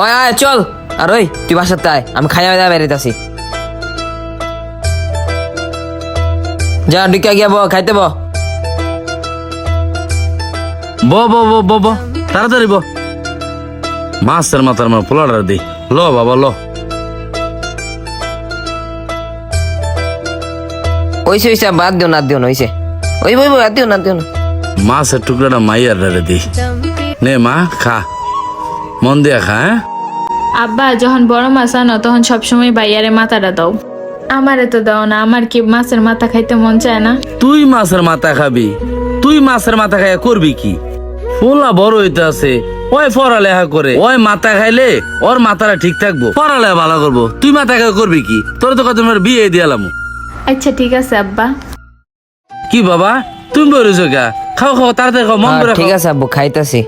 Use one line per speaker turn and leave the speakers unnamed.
ওই আয় চল। আর ওই তুই বাসাতে আয়, আমি খাইয়া দাওয়া বেরিয়েছি। যা ঢুকে গিয়া খাইতে ব।
তাড়াতাড়ি মাছের মাথার মার পোলাটা দি। ল বাবা ল।
ওইসে ওইসে বাদ দিও না, দিও না, ওইসে ওই বই বই দিও না, দিও না।
মাছের টুকরাটা মাইয়ার দি। নে মা খা, মন দিয়া খা। হ্যাঁ
আব্বা যখন বড় মাছ আনো তখন সবসময় বাইয়ারে মাথাটা দাও, আমারে তো দাও না। আমার কি মাছের মাথা খাইতে মন চায় না?
তুই মাছের মাথা খাবি? তুই মাছের মাথা খাইয়া করবি কি? পোলা বড় হইতে আছে, ওই পড়ালেখা করে, ওই মাথা খাইলে ওর মাথাটা ঠিক থাকবো, পড়ালেখা ভালো করবো। তুই মাথা খাই করবি কি? তোর তো কত বিয়ে দিয়ালাম।
আচ্ছা ঠিক আছে আব্বা।
কি বাবা তুমি বলেছো গা? খাও খাও তাড়াতাড়ি খাও, মন করে
ঠিক
খাও।
আছে আব্বু, খাইতাছি।